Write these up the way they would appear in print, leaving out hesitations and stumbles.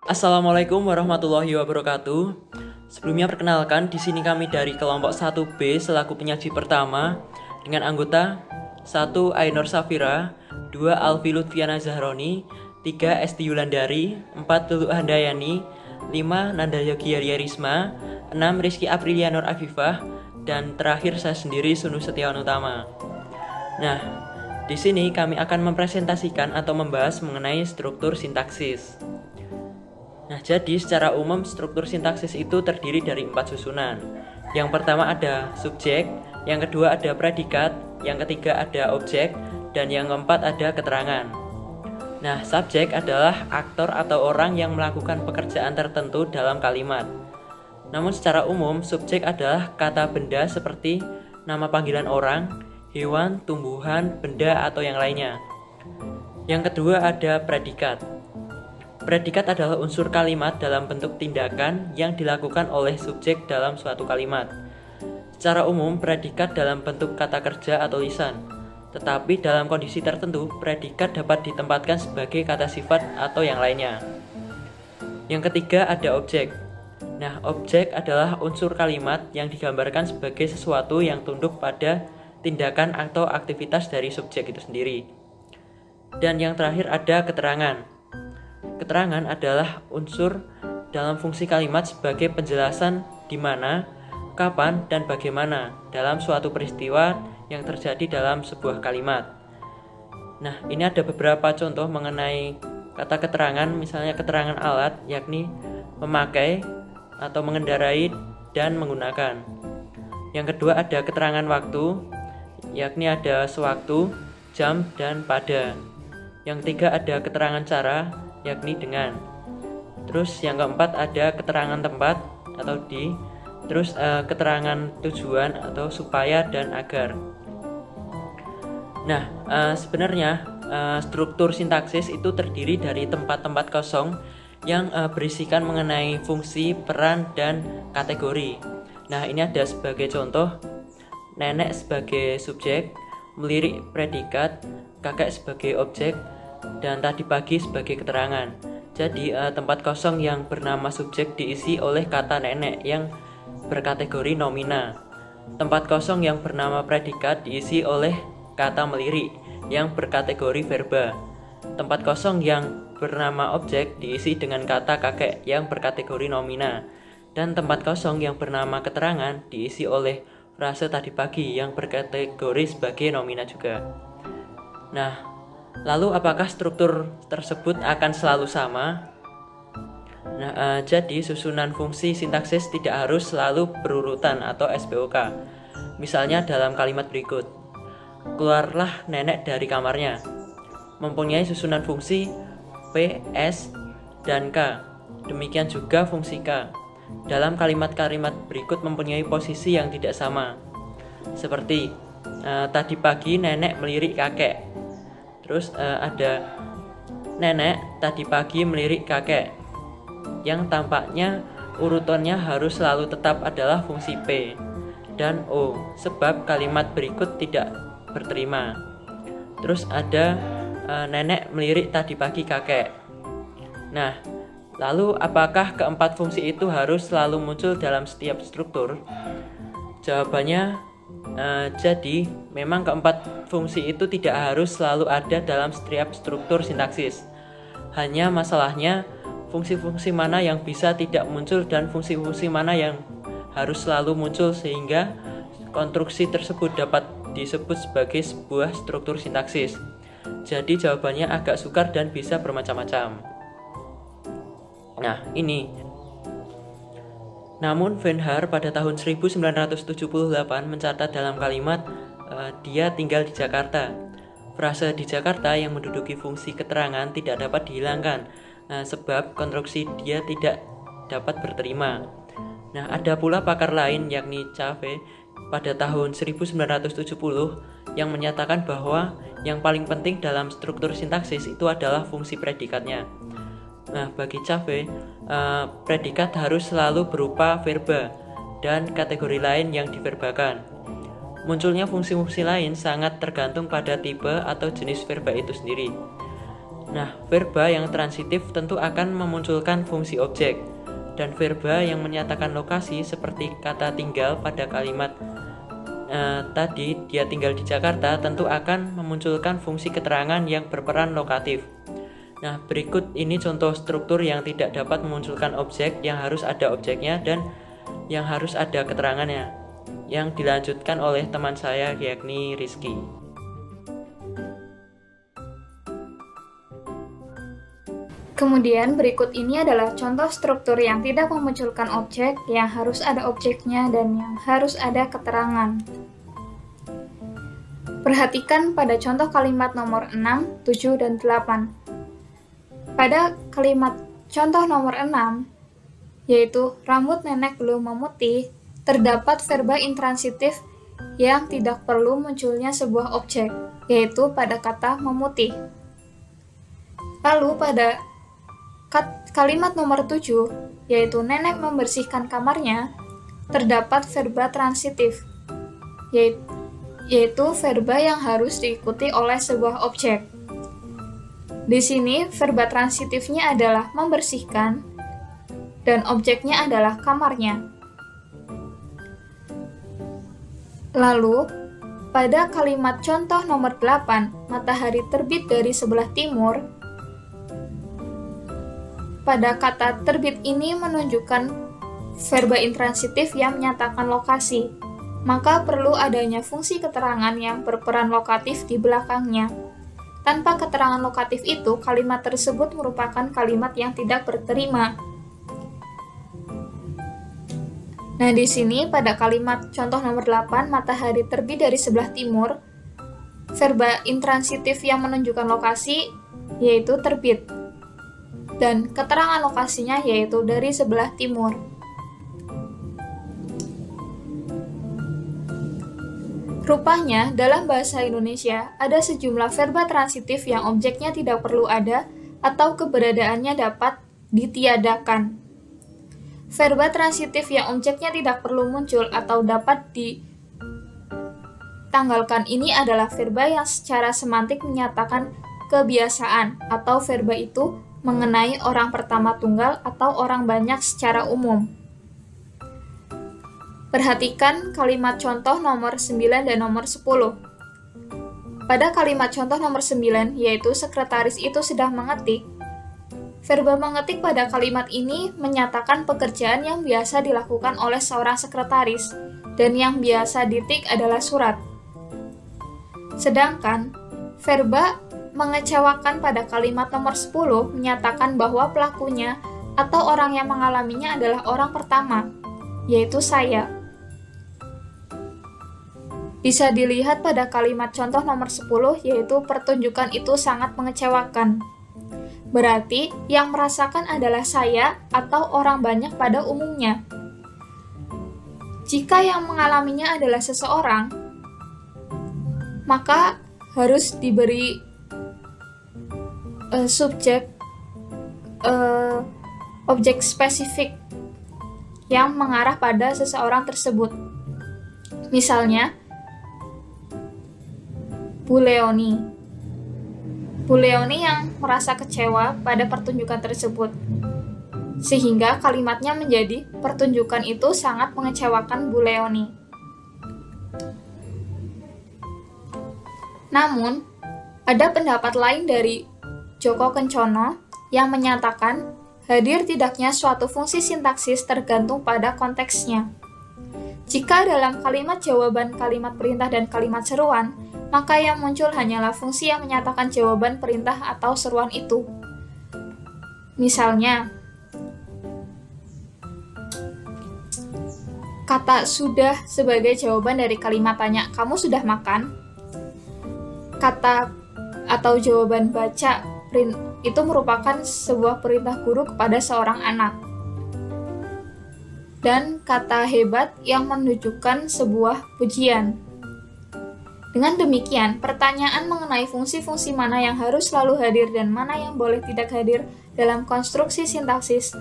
Assalamualaikum warahmatullahi wabarakatuh. Sebelumnya perkenalkan, di sini kami dari kelompok 1B selaku penyaji pertama dengan anggota 1. Ainur Safira, 2. Alfi Lutfiana Zahroni, 3. Esti Yulandari, 4. Lulu Handayani, 5. Nanda Yogi Risma, 6. Rizky Aprilia Nur Afifah, dan terakhir saya sendiri Sunu Setiawan Utama. Nah, di sini kami akan mempresentasikan atau membahas mengenai struktur sintaksis. Nah, jadi secara umum struktur sintaksis itu terdiri dari 4 susunan. Yang pertama ada subjek, yang kedua ada predikat, yang ketiga ada objek, dan yang keempat ada keterangan. Nah, subjek adalah aktor atau orang yang melakukan pekerjaan tertentu dalam kalimat. Namun secara umum, subjek adalah kata benda seperti nama panggilan orang, hewan, tumbuhan, benda, atau yang lainnya. Yang kedua ada predikat. Predikat adalah unsur kalimat dalam bentuk tindakan yang dilakukan oleh subjek dalam suatu kalimat. Secara umum, predikat dalam bentuk kata kerja atau lisan. Tetapi dalam kondisi tertentu, predikat dapat ditempatkan sebagai kata sifat atau yang lainnya. Yang ketiga ada objek. Nah, objek adalah unsur kalimat yang digambarkan sebagai sesuatu yang tunduk pada tindakan atau aktivitas dari subjek itu sendiri. Dan yang terakhir ada keterangan. Keterangan adalah unsur dalam fungsi kalimat sebagai penjelasan di mana, kapan, dan bagaimana dalam suatu peristiwa yang terjadi dalam sebuah kalimat. Nah, ini ada beberapa contoh mengenai kata keterangan, misalnya keterangan alat, yakni memakai atau mengendarai dan menggunakan. Yang kedua ada keterangan waktu, yakni ada sewaktu, jam, dan pada. Yang ketiga ada keterangan cara, yakni dengan. Terus yang keempat ada keterangan tempat atau di. Terus keterangan tujuan atau supaya dan agar. Nah, sebenarnya struktur sintaksis itu terdiri dari tempat-tempat kosong yang berisikan mengenai fungsi, peran, dan kategori. Nah, ini ada sebagai contoh: nenek sebagai subjek, melirik predikat, kakek sebagai objek, dan tadi pagi sebagai keterangan. Jadi tempat kosong yang bernama subjek diisi oleh kata nenek yang berkategori nomina. Tempat kosong yang bernama predikat diisi oleh kata melirik yang berkategori verba. Tempat kosong yang bernama objek diisi dengan kata kakek yang berkategori nomina. Dan tempat kosong yang bernama keterangan diisi oleh frase tadi pagi yang berkategori sebagai nomina juga. Nah, lalu apakah struktur tersebut akan selalu sama? Nah, jadi susunan fungsi sintaksis tidak harus selalu berurutan atau SPOK. Misalnya dalam kalimat berikut, keluarlah nenek dari kamarnya, mempunyai susunan fungsi P, S, dan K. Demikian juga fungsi K. Dalam kalimat-kalimat berikut mempunyai posisi yang tidak sama. Seperti tadi pagi nenek melirik kakek. Terus ada nenek tadi pagi melirik kakek. Yang tampaknya urutannya harus selalu tetap adalah fungsi P dan O, sebab kalimat berikut tidak berterima. Terus ada nenek melirik tadi pagi kakek. Nah, lalu apakah keempat fungsi itu harus selalu muncul dalam setiap struktur? Jawabannya jadi memang keempat fungsi itu tidak harus selalu ada dalam setiap struktur sintaksis. Hanya masalahnya fungsi-fungsi mana yang bisa tidak muncul dan fungsi-fungsi mana yang harus selalu muncul sehingga konstruksi tersebut dapat disebut sebagai sebuah struktur sintaksis. Jadi jawabannya agak sukar dan bisa bermacam-macam. Nah, ini. Namun Venhar pada tahun 1978 mencatat dalam kalimat dia tinggal di Jakarta. Frase di Jakarta yang menduduki fungsi keterangan tidak dapat dihilangkan sebab konstruksi dia tidak dapat berterima. Nah, ada pula pakar lain yakni Cave pada tahun 1970 yang menyatakan bahwa yang paling penting dalam struktur sintaksis itu adalah fungsi predikatnya. Nah, bagi Cave, predikat harus selalu berupa verba dan kategori lain yang diverbakan. Munculnya fungsi-fungsi lain sangat tergantung pada tipe atau jenis verba itu sendiri. Nah, verba yang transitif tentu akan memunculkan fungsi objek, dan verba yang menyatakan lokasi seperti kata tinggal pada kalimat tadi, dia tinggal di Jakarta, tentu akan memunculkan fungsi keterangan yang berperan lokatif. Nah, berikut ini contoh struktur yang tidak dapat memunculkan objek, yang harus ada objeknya dan yang harus ada keterangannya, yang dilanjutkan oleh teman saya yakni Rizky. Kemudian berikut ini adalah contoh struktur yang tidak memunculkan objek, yang harus ada objeknya dan yang harus ada keterangan. Perhatikan pada contoh kalimat nomor 6, 7, dan 8. Pada kalimat contoh nomor 6, yaitu rambut nenek belum memutih, terdapat verba intransitif yang tidak perlu munculnya sebuah objek, yaitu pada kata memutih. Lalu pada kalimat nomor 7, yaitu nenek membersihkan kamarnya, terdapat verba transitif, yaitu verba yang harus diikuti oleh sebuah objek. Di sini, verba transitifnya adalah membersihkan, dan objeknya adalah kamarnya. Lalu, pada kalimat contoh nomor 8, matahari terbit dari sebelah timur, pada kata terbit ini menunjukkan verba intransitif yang menyatakan lokasi, maka perlu adanya fungsi keterangan yang berperan lokatif di belakangnya. Tanpa keterangan lokatif itu, kalimat tersebut merupakan kalimat yang tidak berterima. Nah, di sini pada kalimat contoh nomor 8, matahari terbit dari sebelah timur, verba intransitif yang menunjukkan lokasi yaitu terbit, dan keterangan lokasinya yaitu dari sebelah timur. Rupanya, dalam bahasa Indonesia, ada sejumlah verba transitif yang objeknya tidak perlu ada atau keberadaannya dapat ditiadakan. Verba transitif yang objeknya tidak perlu muncul atau dapat ditanggalkan ini adalah verba yang secara semantik menyatakan kebiasaan, atau verba itu mengenai orang pertama tunggal atau orang banyak secara umum. Perhatikan kalimat contoh nomor 9 dan nomor 10. Pada kalimat contoh nomor 9, yaitu sekretaris itu sedang mengetik, verba mengetik pada kalimat ini menyatakan pekerjaan yang biasa dilakukan oleh seorang sekretaris, dan yang biasa ditik adalah surat. Sedangkan, verba mengecewakan pada kalimat nomor 10 menyatakan bahwa pelakunya atau orang yang mengalaminya adalah orang pertama, yaitu saya. Bisa dilihat pada kalimat contoh nomor 10, yaitu pertunjukan itu sangat mengecewakan. Berarti yang merasakan adalah saya atau orang banyak pada umumnya. Jika yang mengalaminya adalah seseorang, maka harus diberi subjek objek spesifik yang mengarah pada seseorang tersebut. Misalnya, Bu Leoni. Bu Leoni yang merasa kecewa pada pertunjukan tersebut, sehingga kalimatnya menjadi pertunjukan itu sangat mengecewakan Bu Leoni. Namun, ada pendapat lain dari Joko Kencono yang menyatakan hadir tidaknya suatu fungsi sintaksis tergantung pada konteksnya. Jika dalam kalimat jawaban, kalimat perintah, dan kalimat seruan, maka yang muncul hanyalah fungsi yang menyatakan jawaban, perintah, atau seruan itu. Misalnya, kata sudah sebagai jawaban dari kalimat tanya, kamu sudah makan? Kata atau jawaban baca itu merupakan sebuah perintah guru kepada seorang anak. Dan kata hebat yang menunjukkan sebuah pujian. Dengan demikian, pertanyaan mengenai fungsi-fungsi mana yang harus selalu hadir dan mana yang boleh tidak hadir dalam konstruksi sintaksis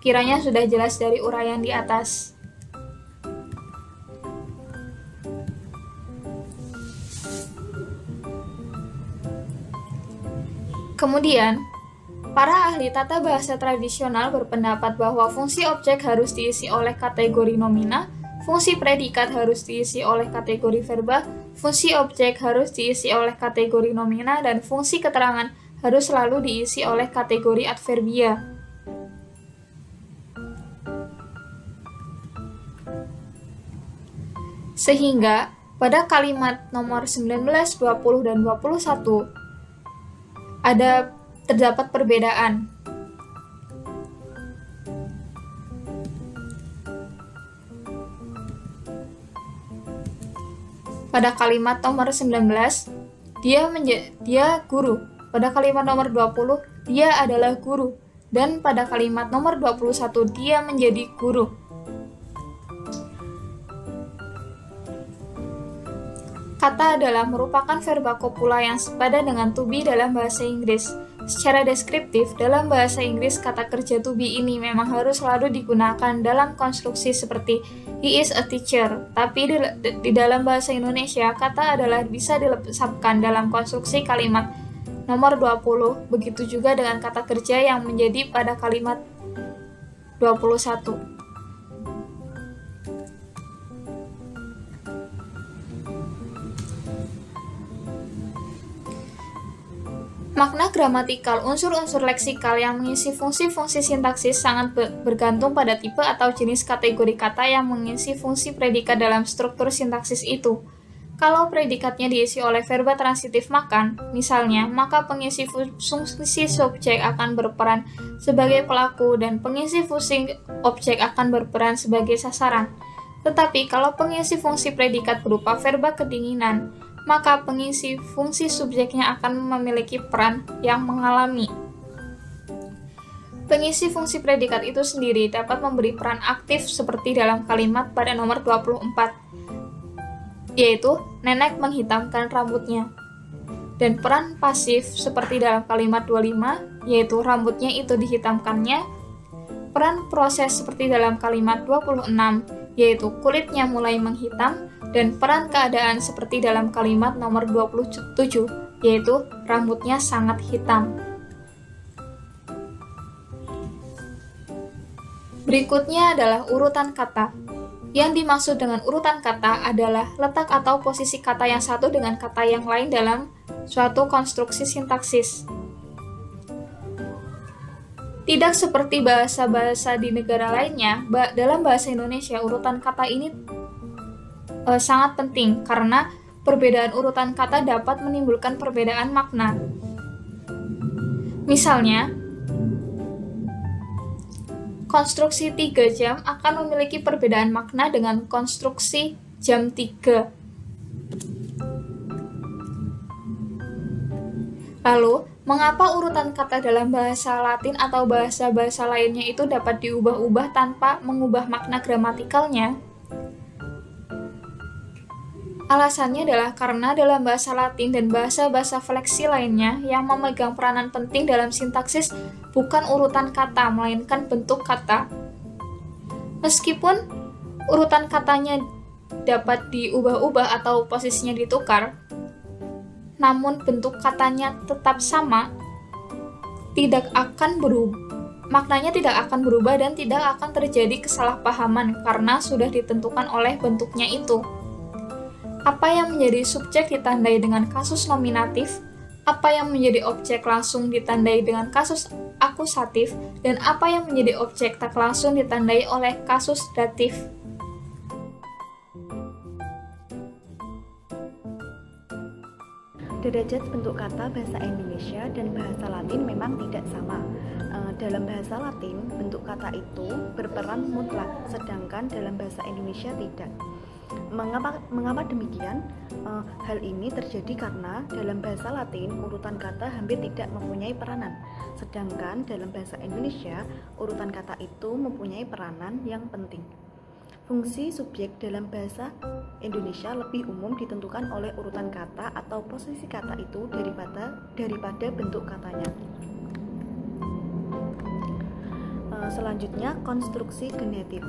kiranya sudah jelas dari uraian di atas. Kemudian, para ahli tata bahasa tradisional berpendapat bahwa fungsi objek harus diisi oleh kategori nomina, fungsi predikat harus diisi oleh kategori verba, fungsi objek harus diisi oleh kategori nomina, dan fungsi keterangan harus selalu diisi oleh kategori adverbia. Sehingga, pada kalimat nomor 19, 20, dan 21, terdapat perbedaan. Pada kalimat nomor 19, dia guru. Pada kalimat nomor 20, dia adalah guru. Dan pada kalimat nomor 21, dia menjadi guru. Kata adalah merupakan verba copula yang sepadan dengan to be dalam bahasa Inggris. Secara deskriptif, dalam bahasa Inggris kata kerja to be ini memang harus selalu digunakan dalam konstruksi seperti he is a teacher. Tapi di dalam bahasa Indonesia, kata adalah bisa dilesapkan dalam konstruksi kalimat nomor 20, begitu juga dengan kata kerja yang menjadi pada kalimat 21. Makna gramatikal, unsur-unsur leksikal yang mengisi fungsi-fungsi sintaksis sangat bergantung pada tipe atau jenis kategori kata yang mengisi fungsi predikat dalam struktur sintaksis itu. Kalau predikatnya diisi oleh verba transitif makan, misalnya, maka pengisi fungsi subjek akan berperan sebagai pelaku dan pengisi fungsi objek akan berperan sebagai sasaran. Tetapi kalau pengisi fungsi predikat berupa verba kedinginan, maka pengisi fungsi subjeknya akan memiliki peran yang mengalami. Pengisi fungsi predikat itu sendiri dapat memberi peran aktif seperti dalam kalimat pada nomor 24, yaitu nenek menghitamkan rambutnya. Dan peran pasif seperti dalam kalimat 25, yaitu rambutnya itu dihitamkannya. Peran proses seperti dalam kalimat 26, yaitu kulitnya mulai menghitam. Dan peran keadaan seperti dalam kalimat nomor 27, yaitu rambutnya sangat hitam. Berikutnya adalah urutan kata. Yang dimaksud dengan urutan kata adalah letak atau posisi kata yang satu dengan kata yang lain dalam suatu konstruksi sintaksis. Tidak seperti bahasa-bahasa di negara lainnya, dalam bahasa Indonesia urutan kata ini sangat penting karena perbedaan urutan kata dapat menimbulkan perbedaan makna. Misalnya, konstruksi 3 jam akan memiliki perbedaan makna dengan konstruksi jam 3. Lalu, mengapa urutan kata dalam bahasa Latin atau bahasa-bahasa lainnya itu dapat diubah-ubah tanpa mengubah makna gramatikalnya? Alasannya adalah karena dalam bahasa Latin dan bahasa-bahasa fleksi lainnya yang memegang peranan penting dalam sintaksis bukan urutan kata, melainkan bentuk kata. Meskipun urutan katanya dapat diubah-ubah atau posisinya ditukar, namun bentuk katanya tetap sama, maknanya tidak akan berubah dan tidak akan terjadi kesalahpahaman karena sudah ditentukan oleh bentuknya itu. Apa yang menjadi subjek ditandai dengan kasus nominatif, apa yang menjadi objek langsung ditandai dengan kasus akusatif, dan apa yang menjadi objek tak langsung ditandai oleh kasus datif. Derajat bentuk kata bahasa Indonesia dan bahasa Latin memang tidak sama. Dalam bahasa Latin, bentuk kata itu berperan mutlak, sedangkan dalam bahasa Indonesia tidak. Mengapa demikian? Hal ini terjadi karena dalam bahasa Latin urutan kata hampir tidak mempunyai peranan, sedangkan dalam bahasa Indonesia urutan kata itu mempunyai peranan yang penting. Fungsi subjek dalam bahasa Indonesia lebih umum ditentukan oleh urutan kata atau posisi kata itu daripada bentuk katanya. Selanjutnya, konstruksi genetif.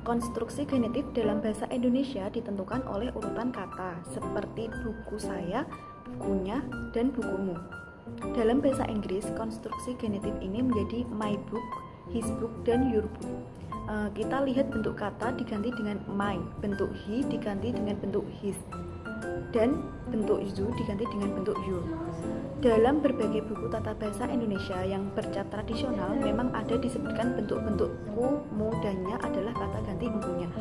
Konstruksi genetif dalam bahasa Indonesia ditentukan oleh urutan kata, seperti buku saya, bukunya, dan bukumu. Dalam bahasa Inggris, konstruksi genitif ini menjadi my book, his book, dan your book. Kita lihat bentuk kata diganti dengan my, bentuk he diganti dengan bentuk his, dan bentuk you diganti dengan bentuk your. Dalam berbagai buku tata bahasa Indonesia yang bercat tradisional memang ada disebutkan bentuk-bentuk ku, mu, dannya adalah kata ganti empunya.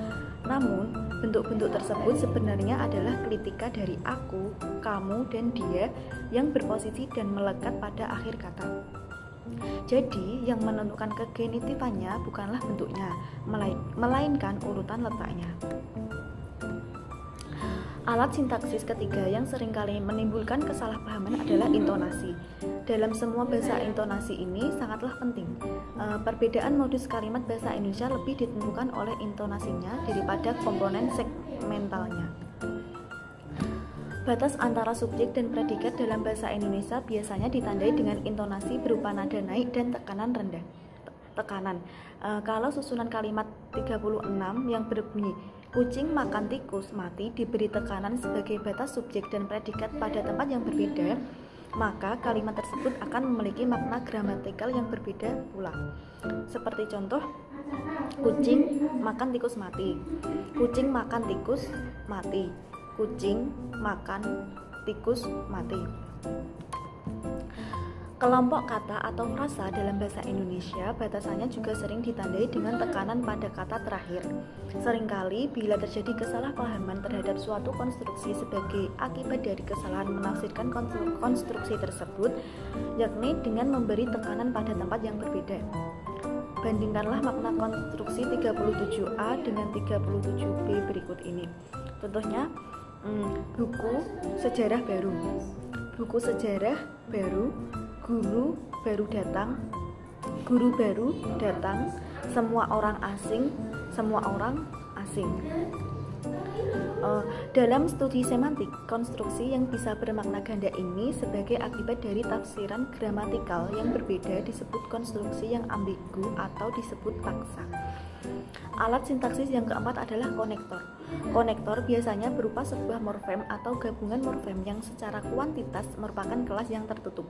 Namun, bentuk-bentuk tersebut sebenarnya adalah klitika dari aku, kamu, dan dia yang berposisi dan melekat pada akhir kata. Jadi, yang menentukan kegenitifannya bukanlah bentuknya, melainkan urutan letaknya. Alat sintaksis ketiga yang seringkali menimbulkan kesalahpahaman adalah intonasi. Dalam semua bahasa intonasi ini sangatlah penting. Perbedaan modus kalimat bahasa Indonesia lebih ditentukan oleh intonasinya daripada komponen segmentalnya. Batas antara subjek dan predikat dalam bahasa Indonesia biasanya ditandai dengan intonasi berupa nada naik dan tekanan rendah. Kalau susunan kalimat 36 yang berbunyi kucing makan tikus mati diberi tekanan sebagai batas subjek dan predikat pada tempat yang berbeda, maka kalimat tersebut akan memiliki makna gramatikal yang berbeda pula. Seperti contoh, kucing makan tikus mati, kucing makan tikus mati, kucing makan tikus mati. Kelompok kata atau frasa dalam bahasa Indonesia batasannya juga sering ditandai dengan tekanan pada kata terakhir. Seringkali bila terjadi kesalahpahaman terhadap suatu konstruksi sebagai akibat dari kesalahan menafsirkan konstruksi tersebut, yakni dengan memberi tekanan pada tempat yang berbeda. Bandingkanlah makna konstruksi 37A dengan 37B berikut ini. Contohnya, buku sejarah baru, buku sejarah baru, guru baru datang, guru baru datang, semua orang asing, semua orang asing. Dalam studi semantik, konstruksi yang bisa bermakna ganda ini sebagai akibat dari tafsiran gramatikal yang berbeda disebut konstruksi yang ambigu atau disebut paksa. Alat sintaksis yang keempat adalah konektor. Konektor biasanya berupa sebuah morfem atau gabungan morfem yang secara kuantitas merupakan kelas yang tertutup.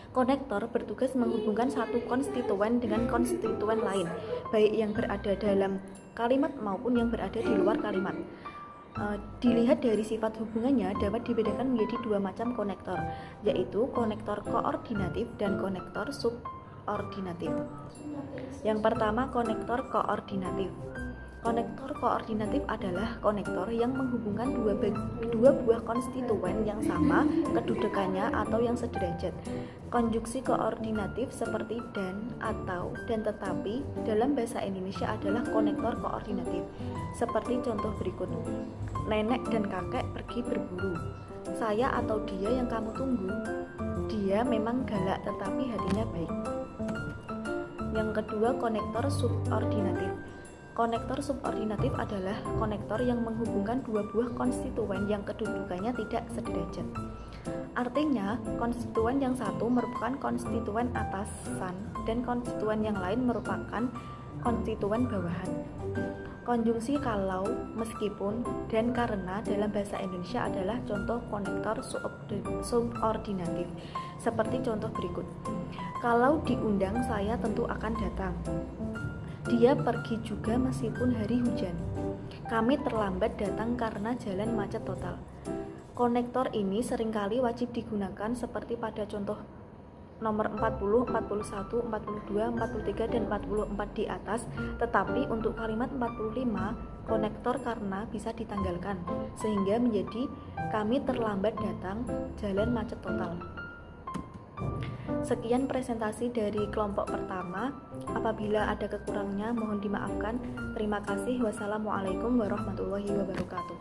Konektor bertugas menghubungkan satu konstituen dengan konstituen lain, baik yang berada dalam kalimat maupun yang berada di luar kalimat. Dilihat dari sifat hubungannya dapat dibedakan menjadi dua macam konektor, yaitu konektor koordinatif dan konektor subordinatif. Yang pertama, konektor koordinatif. Konektor koordinatif adalah konektor yang menghubungkan dua buah konstituen yang sama kedudukannya atau yang sederajat. Konjungsi koordinatif seperti dan, atau, dan tetapi dalam bahasa Indonesia adalah konektor koordinatif. Seperti contoh berikut. Nenek dan kakek pergi berburu. Saya atau dia yang kamu tunggu. Dia memang galak tetapi hatinya baik. Yang kedua, konektor subordinatif. Konektor subordinatif adalah konektor yang menghubungkan dua buah konstituen yang kedudukannya tidak sederajat. Artinya, konstituen yang satu merupakan konstituen atasan dan konstituen yang lain merupakan konstituen bawahan. Konjungsi kalau, meskipun, dan karena dalam bahasa Indonesia adalah contoh konektor subordinatif. Seperti contoh berikut. Kalau diundang, saya tentu akan datang. Dia pergi juga meskipun hari hujan. Kami terlambat datang karena jalan macet total. Konektor ini seringkali wajib digunakan seperti pada contoh nomor 40, 41, 42, 43, dan 44 di atas. Tetapi untuk kalimat 45, konektor karena bisa ditanggalkan, sehingga menjadi kami terlambat datang, jalan macet total. Sekian presentasi dari kelompok pertama. Apabila ada kekurangannya mohon dimaafkan. Terima kasih. Wassalamualaikum warahmatullahi wabarakatuh.